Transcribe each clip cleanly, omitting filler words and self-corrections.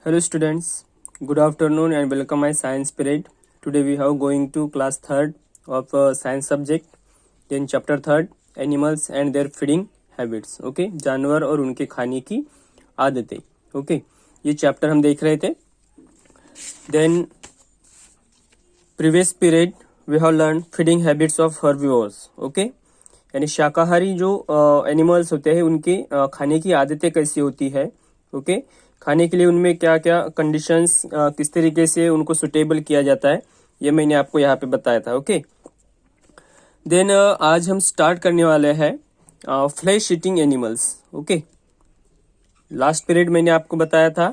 Hello students, good afternoon and welcome my science period. Today we have going to class 3rd of science subject, then chapter 3rd animals and their feeding habits. Okay, जानवर और उनके खाने की आदतें. Okay, ये chapter हम देख रहे थे. Then previous period we have learned feeding habits of herbivores. Okay, यानी शाकाहारी जो एनिमल्स होते हैं उनके खाने की आदतें कैसी होती है. ओके खाने के लिए उनमें क्या क्या कंडीशंस किस तरीके से उनको सुटेबल किया जाता है ये मैंने आपको यहाँ पे बताया था. ओके देन आज हम स्टार्ट करने वाले हैं flash eating animals. Okay last period मैंने आपको बताया था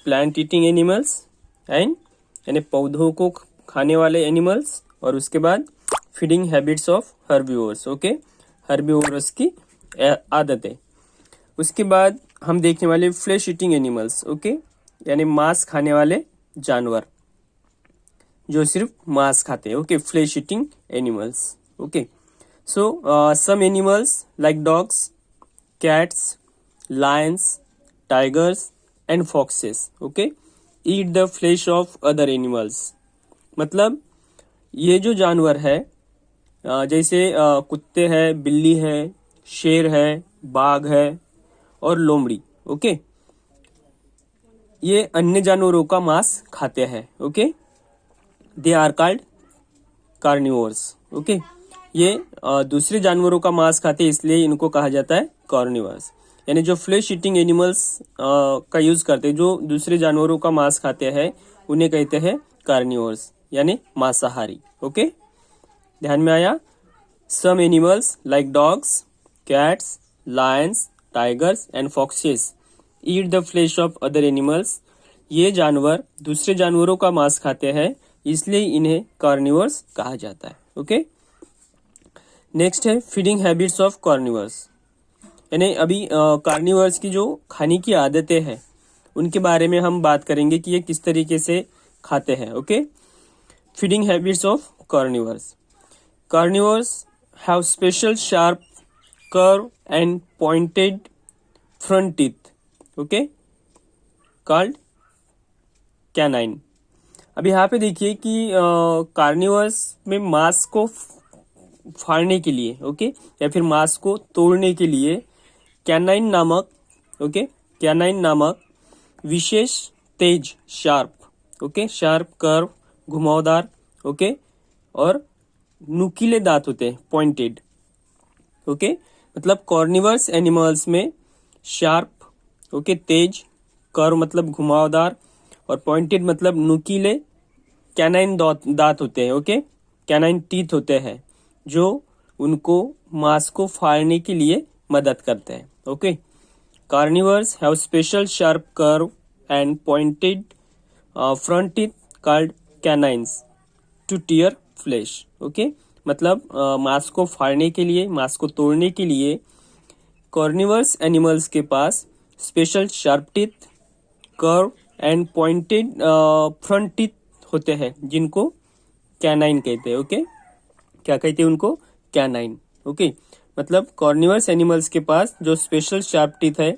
प्लांट ईटिंग एनिमल्स एंड यानी पौधों को खाने वाले एनिमल्स और उसके बाद feeding habits of herbivores. Okay herbivores की आदतें. उसके बाद हम देखने वाले फ्लैश ईटिंग एनिमल्स. ओके यानी मांस खाने वाले जानवर जो सिर्फ मांस खाते हैं. Okay flesh eating animals. Okay so some animals like dogs, cats, lions, tigers and foxes okay eat the flesh of other animals. मतलब ये जो जानवर है जैसे कुत्ते हैं, बिल्ली है, शेर है, बाघ है और लोमड़ी. ओके ये अन्य जानवरों का मांस खाते हैं. Okay they are called carnivores. Okay ये दूसरे जानवरों का मांस खाते हैं इसलिए इनको कहा जाता है कार्निवोर्स. यानी जो फ्लैश ईटिंग एनिमल्स का यूज करते हैं जो दूसरे जानवरों का मांस खाते हैं उन्हें कहते हैं कार्निवोर्स यानी मांसाहारी. ओके ध्यान में आया. Some animals like dogs, cats, lions, tigers and foxes eat the flesh of other animals. ये जानवर दूसरे जानवरों का मांस खाते हैं इसलिए इन्हें कार्निवर्स कहा जाता है. ओके नेक्स्ट है फीडिंग हैबिट्स ऑफ कार्निवर्स. यानी अभी कार्निवर्स की जो खाने की आदतें हैं उनके बारे में हम बात करेंगे कि ये किस तरीके से खाते हैं. Okay feeding habits of carnivores. Carnivores have special sharp curved and pointed front teeth okay called canine. अब यहाँ पे देखिए कि कार्निवर्स में मांस को फाड़ने के लिए ओके या फिर मांस को तोड़ने के लिए कैनाइन नामक विशेष तेज शार्प कर्व घुमावदार ओके और नुकीले दांत होते हैं पॉइंटेड. ओके मतलब कॉर्निवर्स एनिमल्स में शार्प ओके तेज, कर्व मतलब घुमावदार और पॉइंटेड मतलब नुकीले कैनाइन दांत होते हैं. ओके कैनाइन टीथ होते हैं जो उनको मांस को फाड़ने के लिए मदद करते हैं. Okay carnivores have special sharp curve and pointed front teeth called canines to tear flesh. Okay मतलब मांस को फाड़ने के लिए, मांस को तोड़ने के लिए कार्निवर्स एनिमल्स के पास special sharp teeth, curve and pointed front teeth होते हैं जिनको कैनाइन कहते हैं. ओके क्या कहते हैं उनको? कैनाइन. ओके मतलब कार्निवर्स एनिमल्स के पास जो स्पेशल शार्प टीथ है,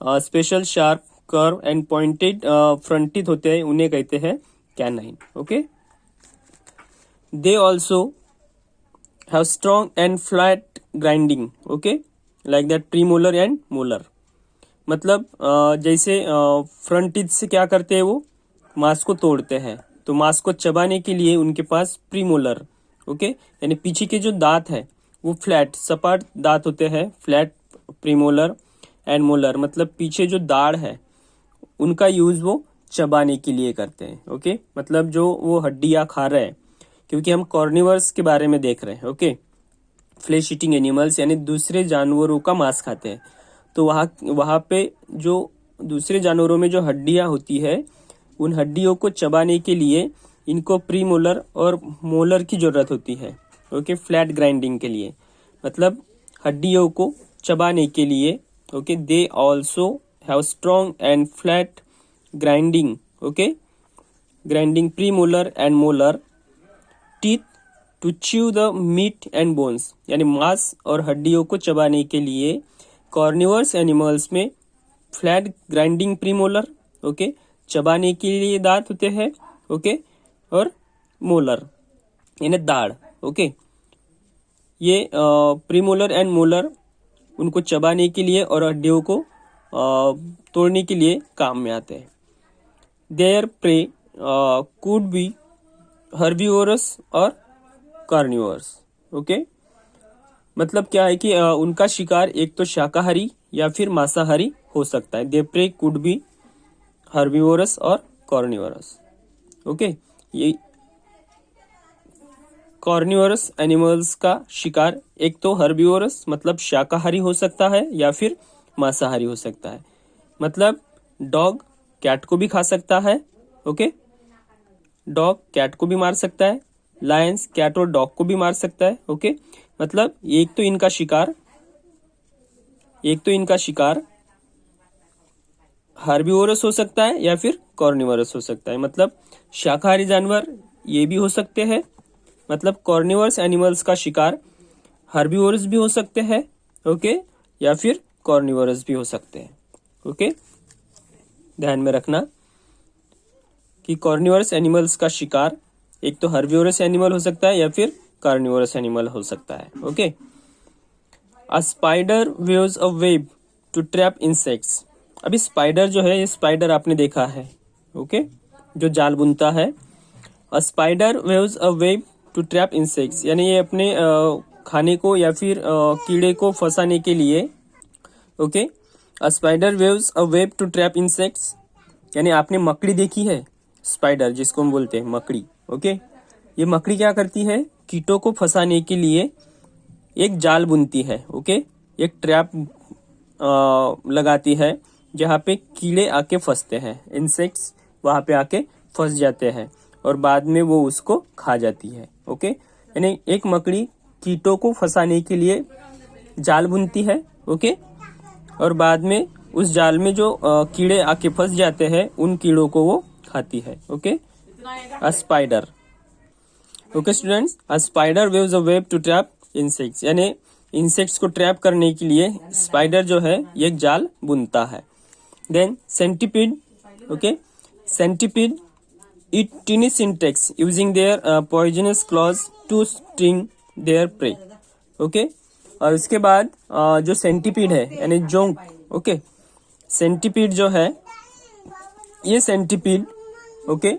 special sharp curve and pointed front teeth होते हैं उन्हें कहते हैं canine. Okay they also have strong and flat grinding okay like that premolar and molar. मतलब जैसे फ्रंट टीथ से क्या करते हैं वो मांस को तोड़ते हैं तो मांस को चबाने के लिए उनके पास प्रीमोलर ओके यानी पीछे के जो दांत है वो फ्लैट सपाट दांत होते हैं. फ्लैट प्रीमोलर एंड मोलर मतलब पीछे जो दाढ़ है उनका यूज वो चबाने के लिए करते हैं. ओके मतलब जो वो हड्डियां खा रहे हैं क्योंकि हम कार्निवर्स के बारे में देख रहे हैं. ओके फ्लैश ईटिंग एनिमल्स यानी दूसरे जानवरों का मांस खाते हैं तो वहाँ पे जो दूसरे जानवरों में जो हड्डियां होती है उन हड्डियों को चबाने के लिए इनको प्रीमोलर और मोलर की जरूरत होती है. ओके फ्लैट ग्राइंडिंग के लिए मतलब हड्डियों को चबाने के लिए. Okay they also have strong and flat grinding okay grinding premolar and molar teeth to chew the meat and bones यानी मांस और हड्डियों को चबाने के लिए कार्निवर्स एनिमल्स में फ्लैट ग्राइंडिंग प्रीमोलर ओके चबाने के लिए दांत होते हैं, ओके, और मोलर यानी दाढ़, ओके। ये प्रीमोलर एंड मोलर उनको चबाने के लिए और हड्डियों को तोड़ने के लिए काम में आते हैं। Their prey could be herbivorous और कार्निवोरस, ओके। मतलब क्या है कि उनका शिकार एक तो शाकाहारी या फिर मांसाहारी हो सकता है। दे प्रे कुड बी हर्बीवोरस और कार्निवोरस, ओके। ये कार्निवोरस एनिमल्स का शिकार एक तो हर्बीवोरस मतलब शाकाहारी हो सकता है या फिर मांसाहारी हो सकता है। मतलब डॉग कैट को भी खा सकता है, ओके। डॉग कैट को भी मार सकता है, लायंस कैट और डॉग को भी मार सकता है, ओके। मतलब एक तो इनका शिकार हर्बीवोरस हो सकता है या फिर कार्निवोरस हो सकता है। मतलब शाकाहारी जानवर ये भी हो सकते हैं, मतलब कार्निवोरस एनिमल्स का शिकार हर्बीवोरस भी हो सकते हैं, ओके, या फिर कार्निवोरस भी हो सकते हैं, ओके। ध्यान में रखना कि कार्निवोरस एनिमल्स का शिकार एक तो हर्बीवोरस एनिमल हो सकता है या फिर कार्निवोरस एनिमल हो सकता है, okay. A spider waves a web two trap insects. अभी स्पाइडर जो है, ये स्पाइडर आपने देखा है, ओके, जो जाल बुनता है। A spider waves a web two trap insects, यानी ये अपने खाने को या फिर कीड़े को फंसाने के लिए, okay. A spider waves a web two trap insects, यानी आपने मकड़ी देखी है, स्पाइडर जिसको हम बोलते हैं मकड़ी, ओके। ये मकड़ी क्या करती है, कीटों को फंसाने के लिए एक जाल बुनती है, ओके। एक ट्रैप लगाती है जहाँ पे कीड़े आके फंसते हैं, इंसेक्ट्स वहां पे आके फंस जाते हैं और बाद में वो उसको खा जाती है, ओके। यानी एक मकड़ी कीटों को फंसाने के लिए जाल बुनती है, ओके, और बाद में उस जाल में जो कीड़े आके फंस जाते हैं उन कीड़ों को वो खाती है, okay. A spider, okay students, a spider waves a web two trap insects, यानी इंसेक्ट्स को ट्रैप करने के लिए स्पाइडर जो है ये एक जाल बुनता है। Then centipede, okay, centipede eat tiny insects using their poisonous claws to sting their prey, okay. और उसके बाद जो सेंटीपीड है यानी जोंक, ओके, सेंटीपीड जो है ये सेंटीपीड, ओके,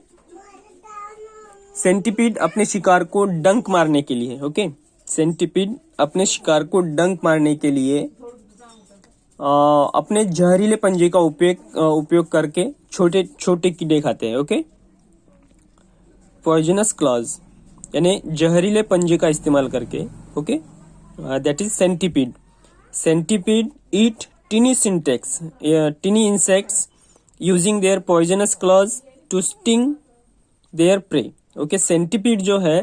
सेंटीपीड अपने शिकार को डंक मारने के लिए, ओके, सेंटीपीड अपने शिकार को डंक मारने के लिए अपने जहरीले पंजे का उपयोग करके छोटे छोटे कीड़े खाते हैं, ओके। पॉइजनस क्लॉज यानी जहरीले पंजे का इस्तेमाल करके, okay, that is centipede. Centipede eat tiny insects using their poisonous claws to sting their prey, okay. Centipede जो है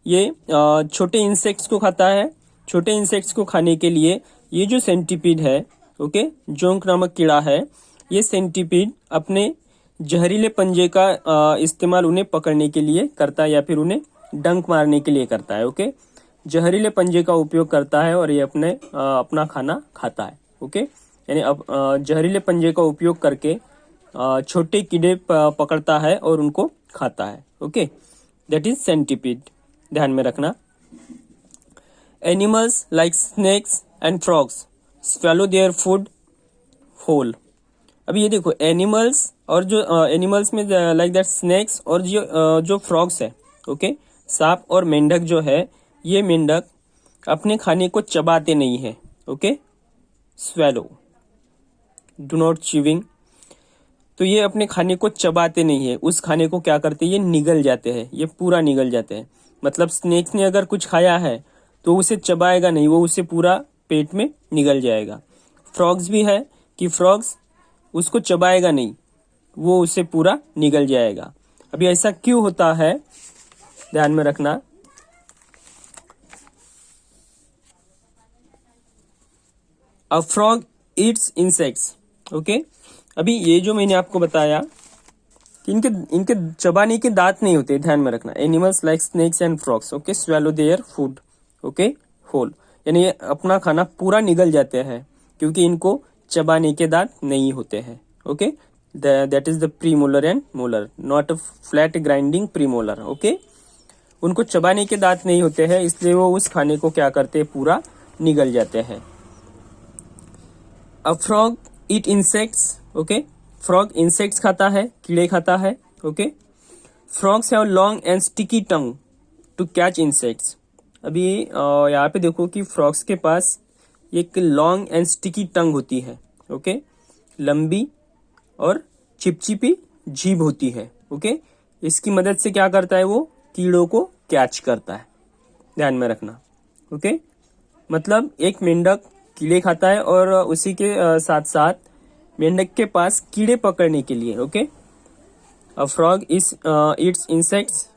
ये छोटे इंसेक्ट्स को खाता है। छोटे इंसेक्ट्स को खाने के लिए ये जो सेंटीपीड है, ओके, जोंक नामक कीड़ा है, ये सेंटीपीड अपने जहरीले पंजे का इस्तेमाल उन्हें पकड़ने के लिए करता है या फिर उन्हें डंक मारने के लिए करता है, ओके। जहरीले पंजे का उपयोग करता है और ये अपना खाना खाता है, ओके। यानी अब जहरीले पंजे का उपयोग करके छोटे कीड़े पकड़ता है और उनको खाता है, ओके। दैट इज सेंटीपीड, ध्यान में रखना। Animals like snakes and frogs swallow their food whole. अभी ये देखो एनिमल्स और जो एनिमल्स में लाइक दैट स्नेक्स और जो फ्रॉग्स है, ओके, सांप और मेंढक जो है, ये मेंढक अपने खाने को चबाते नहीं है, okay, swallow, do not chewing. तो ये अपने खाने को चबाते नहीं है, उस खाने को क्या करते हैं, ये निगल जाते हैं, ये पूरा निगल जाते हैं। मतलब स्नेक्स ने अगर कुछ खाया है तो उसे चबाएगा नहीं, वो उसे पूरा पेट में निगल जाएगा। फ्रॉग्स भी है कि फ्रॉग्स उसको चबाएगा नहीं, वो उसे पूरा निगल जाएगा। अभी ऐसा क्यों होता है, ध्यान में रखना। A frog Yeats insects, okay. अभी ये जो मैंने आपको बताया कि इनके चबाने के दांत नहीं होते, ध्यान में रखना। Animals like snakes and frogs, okay, swallow their food, okay, whole, यानी ये अपना खाना पूरा निगल जाते हैं क्योंकि इनको चबाने के दांत नहीं होते हैं, okay. That is the premolar and molar, not a flat grinding premolar. Okay, उनको चबाने के दांत नहीं होते हैं, इसलिए वो उस खाने को क्या करते हैं, पूरा निगल जाते हैं। A frog eat insects. Okay, frog insects खाता है, कीड़े खाता है। Okay, frogs have long and sticky tongue to catch insects. अभी यहाँ पे देखो कि फ्रॉग्स के पास एक लॉन्ग एंड स्टिकी टंग होती है। ओके, लंबी और चिपचिपी जीभ होती है। ओके, इसकी मदद से क्या करता है, वो कीड़ों को कैच करता है, ध्यान में रखना। ओके, मतलब एक मेंढक कीड़े खाता है और उसी के साथ साथ मेंढक के पास कीड़े पकड़ने के लिए, okay, a frog is it's insects.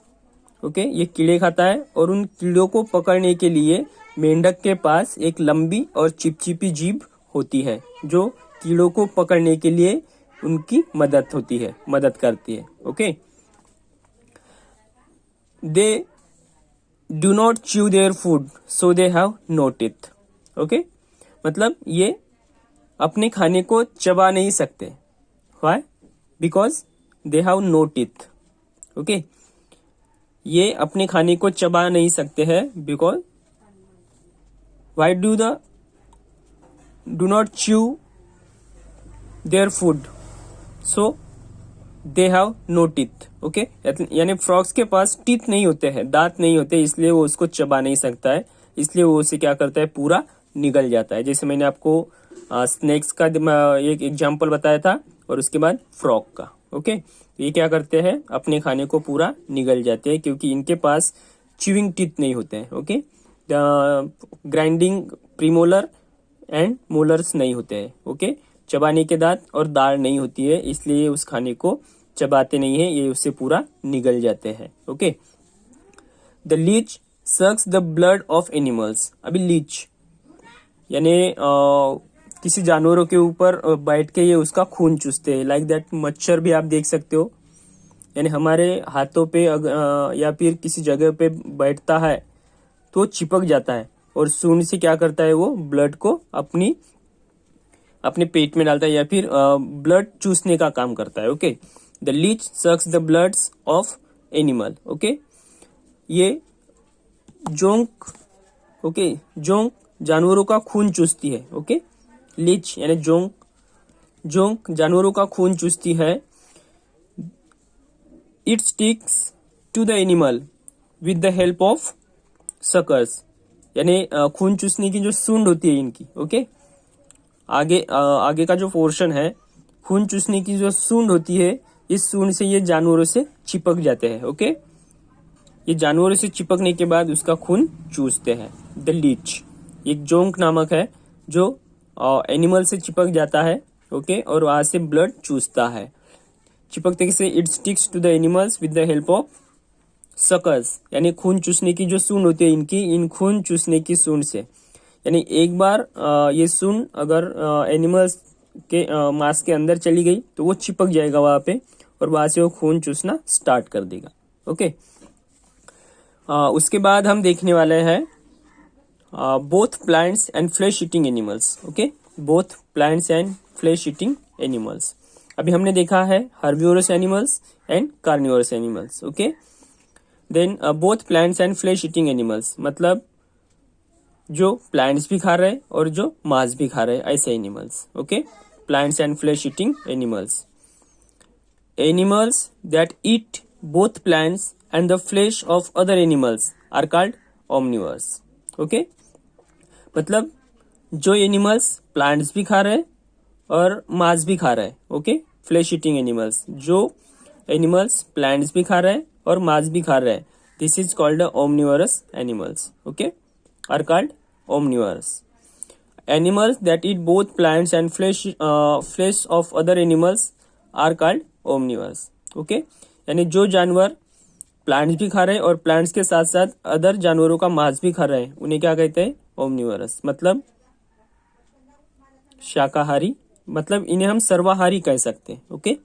Okay, ये कीड़े खाता है और उन कीड़ों को पकड़ने के लिए मेंढक के पास एक लंबी और चिपचिपी जीभ होती है, जो कीड़ों को पकड़ने के लिए उनकी मदद करती है। Okay, they do not chew their food so they have no teeth. Okay, मतलब ये अपने खाने को चबा नहीं सकते। Why? Because they have no teeth. Okay, ये अपने खाने को चबा नहीं सकते हैं, because why do not chew their food so they have no teeth. Okay, यानी फ्रॉग्स के पास टीथ नहीं होते हैं, दांत नहीं होते, इसलिए वो उसको चबा नहीं सकता है, इसलिए वो उसे क्या करता है, पूरा निगल जाता है। जैसे मैंने आपको स्नेक्स का एक एग्जाम्पल बताया था और उसके बाद फ्रॉग का। ओके, ये क्या करते हैं, अपने खाने को पूरा निगल जाते हैं, क्योंकि इनके पास च्यूइंग टीथ नहीं होते हैं। Okay, grinding premolar and molars नहीं होते हैं। ओके, चबाने के दांत और दाढ़ नहीं होती है, इसलिए उस खाने को चबाते नहीं है, ये उससे पूरा निगल जाते हैं। Okay, the leech sucks the blood of animals. अभी लीच यानी किसी जानवरों के ऊपर बैठ के ये उसका खून चूसते हैं, लाइक दैट मच्छर भी आप देख सकते हो, यानी हमारे हाथों पे या फिर किसी जगह पे बैठता है तो चिपक जाता है और सूंड से क्या करता है, वो ब्लड को अपने पेट में डालता है या फिर ब्लड चूसने का काम करता है। Okay, the leech sucks the bloods of animal. Okay, ये जोंक, ओके, जोंक जानवरों का खून चूसती है। ओके, लीच यानी जोंक जानवरों का खून चूसती है। It sticks to the animal with the help of suckers, यानी खून चूसने की जो सूंड होती है इनकी। ओके, आगे का जो पोर्शन है, खून चूसने की जो सूंड होती है, इस सूंड से ये जानवरों से चिपक जाते हैं। ओके, ये जानवरों से चिपकने के बाद उसका खून चूसते हैं। द लीच एक जोंक नामक है जो एनिमल से चिपक जाता है। ओके, और वहां से ब्लड चूसता है। चिपकते से it sticks to the animals with the help of suckers, यानी खून चूसने की जो सूंड होती है इनकी, इन खून चूसने की सूंड से, यानी एक बार ये सूंड अगर एनिमल्स के मांस के अंदर चली गई तो वो चिपक जाएगा वहां पे और वहां से वो खून चूसना स्टार्ट कर देगा। ओके, उसके बाद हम देखने वाले हैं both plants and flesh eating animals. Okay, both plants and flesh eating animals. अभी हमने देखा है herbivorous animals and carnivorous animals. Okay, then both plants and flesh eating animals, मतलब जो प्लांट्स भी खा रहे हैं और जो मांस भी खा रहे हैं, ऐसे animals. Okay, plants and flesh eating animals. Animals that eat both plants and the flesh of other animals are called omnivores. Okay, मतलब जो एनिमल्स प्लांट्स भी खा रहे हैं और मांस भी खा रहे हैं। ओके, फ्लैश ईटिंग एनिमल्स, जो एनिमल्स प्लांट्स भी खा रहे हैं और मांस भी खा रहे हैं, this is called omnivorous animals. Okay, are called omnivorous. Animals that eat both plants and flesh of other animals are called omnivores. Okay, यानी जो जानवर प्लांट्स भी खा रहे हैं और प्लांट्स के साथ साथ अदर जानवरों का मांस भी खा रहे हैं, उन्हें क्या कहते हैं, ओमनिवरस, मतलब शाकाहारी, मतलब इन्हें हम सर्वाहारी कह सकते हैं। ओके,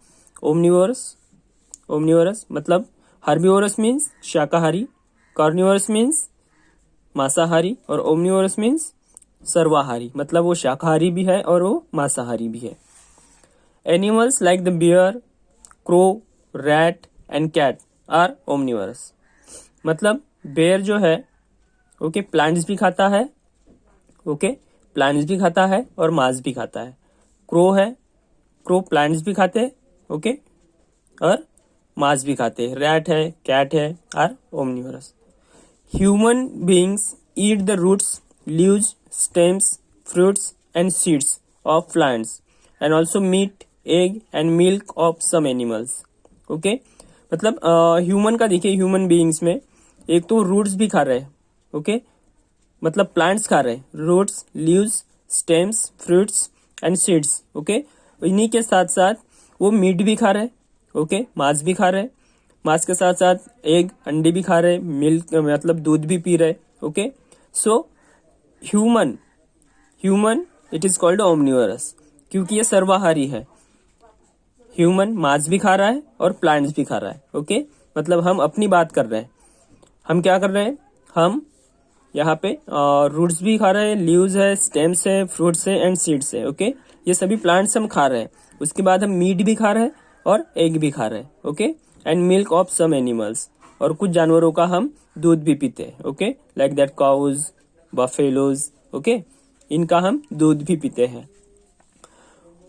ओमनिवरस मतलब हर्बिवोरस मीन्स शाकाहारी, कार्निवोरस मीन्स मांसाहारी और ओमनिवोरस मीन्स सर्वाहारी, मतलब वो शाकाहारी भी है और वो मांसाहारी भी है। Animals like the bear, crow, rat and cat are omnivorous. मतलब बेयर जो है ओके प्लांट्स भी खाता है, ओके प्लांट्स भी खाता है और मांस भी खाता है। क्रो है, क्रो प्लांट्स भी खाते हैं, ओके और मांस भी खाते हैं। रैट है, कैट है, are omnivorous. Human beings eat the roots, leaves, stems, fruits and seeds of plants and also meat, egg and milk of some animals. Okay मतलब ह्यूमन का देखिए, ह्यूमन बीइंग्स में एक तो रूट्स भी खा रहे हैं, ओके मतलब प्लांट्स खा रहे हैं, roots, leaves, stems, fruits and seeds. Okay इन्हीं के साथ साथ वो मीट भी खा रहे हैं, ओके मांस भी खा रहे हैं, मांस के साथ साथ एग, अंडे भी खा रहे हैं, मिल्क मतलब दूध भी पी रहे। Okay so human human it is called omnivorous क्योंकि ये सर्वाहारी है। ह्यूमन मांस भी खा रहा है और प्लांट्स भी खा रहा है। ओके मतलब हम अपनी बात कर रहे हैं, हम क्या कर रहे हैं, हम यहाँ पे रूट्स भी खा रहे हैं, लीव्स है, स्टेम्स है, फ्रूट्स है एंड सीड्स है। ओके ये सभी प्लांट्स हम खा रहे हैं। उसके बाद हम मीट भी खा रहे हैं और एग भी खा रहे हैं, okay and milk of some animals, और कुछ जानवरों का हम दूध भी पीते हैं, okay like that cows, buffaloes, okay इनका हम दूध भी पीते हैं।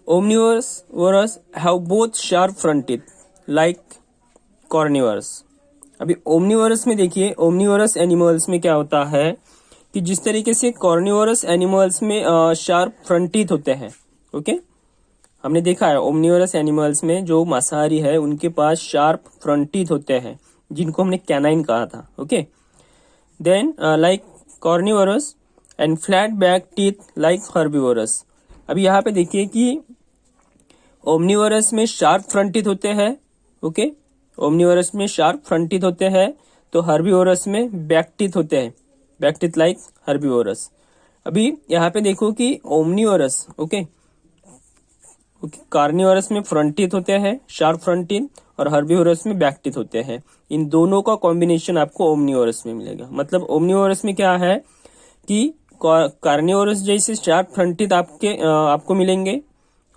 Omnivores have both sharp front teeth like carnivores. अभी ओमनिवरस में देखिए, ओमनिवरस एनिमल्स में क्या होता है कि जिस तरीके से कॉर्निवरस एनिमल्स में शार्प फ्रंट टीथ होते हैं, ओके हमने देखा है ओमनिवरस एनिमल्स में जो मांसाहारी है उनके पास शार्प फ्रंट टीथ होते हैं जिनको हमने कैनाइन कहा था। Okay then like carnivores and flat back teeth like herbivores. अभी यहाँ पे देखिए कि ओमनिवरस में शार्प फ्रंट टीथ होते हैं, ओके ओमनिवरस में शार्प फ्रंट टीथ होते हैं, तो हर्बिवोरस में बैक टीथ होते हैं, बैक टीथ लाइक हर्बिवोरस। अभी यहाँ पे देखो कि ओमनिवरस ओके कार्निवरस में फ्रंट टीथ होते हैं, शार्प फ्रंट टीथ, और हर्बिवोरस में बैक टीथ होते हैं। इन दोनों का कॉम्बिनेशन आपको ओमनिवरस में मिलेगा। मतलब ओमनिवरस में क्या है कि कार्निवरस जैसे शार्प फ्रंट टीथ आपको मिलेंगे,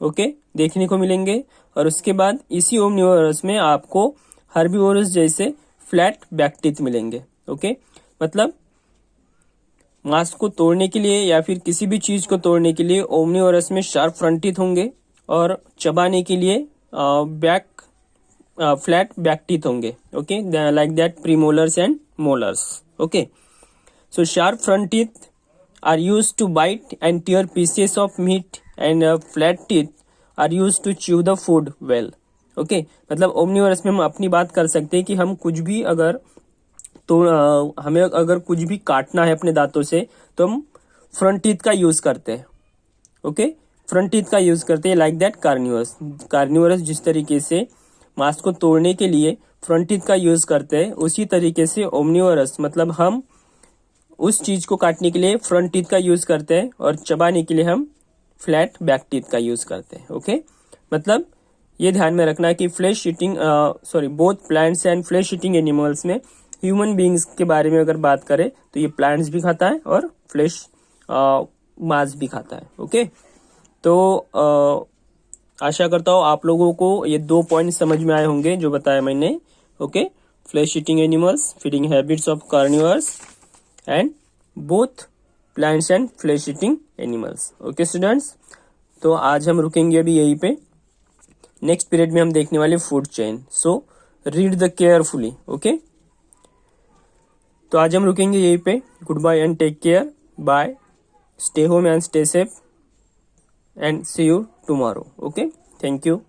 ओके देखने को मिलेंगे, और उसके बाद इसी ओमनिवरस में आपको हर्बिवोरस जैसे फ्लैट बैक टीथ मिलेंगे। ओके मतलब मांस को तोड़ने के लिए या फिर किसी भी चीज को तोड़ने के लिए ओमनिवरस में शार्प फ्रंट टीथ होंगे, और चबाने के लिए फ्लैट बैक टीथ होंगे, okay like that premolars and molars. Okay so sharp front teeth are used to bite and tear pieces of meat and flat teeth are used to chew the food well. Okay मतलब omnivorous में हम अपनी बात कर सकते हैं कि हम कुछ भी अगर तो हमें अगर कुछ भी काटना है अपने दांतों से तो हम फ्रंट टीथ का यूज करते हैं, ओके फ्रंट टीथ का यूज करते हैं लाइक दैट कार्निवरस जिस तरीके से मांस को तोड़ने के लिए फ्रंट टीथ का यूज करते हैं, उसी तरीके से ओमनिवरस मतलब हम उस चीज को काटने के लिए फ्रंट टीथ का यूज करते हैं और चबाने के लिए हम फ्लैट बैक टीथ का यूज करते हैं। ओके मतलब ये ध्यान में रखना कि flesh eating both plants and flesh eating animals में ह्यूमन बीइंग्स के बारे में अगर बात करें तो ये प्लांट्स भी खाता है और फ्लैश मांस भी खाता है। ओके तो आशा करता हूँ आप लोगों को ये 2 पॉइंट समझ में आए होंगे जो बताया मैंने। Okay flesh eating animals, feeding habits of carnivores and both plants and flesh eating animals. Okay students, तो आज हम रुकेंगे अभी यहीं पे। नेक्स्ट पीरियड में हम देखने वाले food chain, so read the carefully. Okay तो आज हम रुकेंगे यहीं पे। Good bye and take care, bye, stay home and stay safe and see you tomorrow. Okay thank you.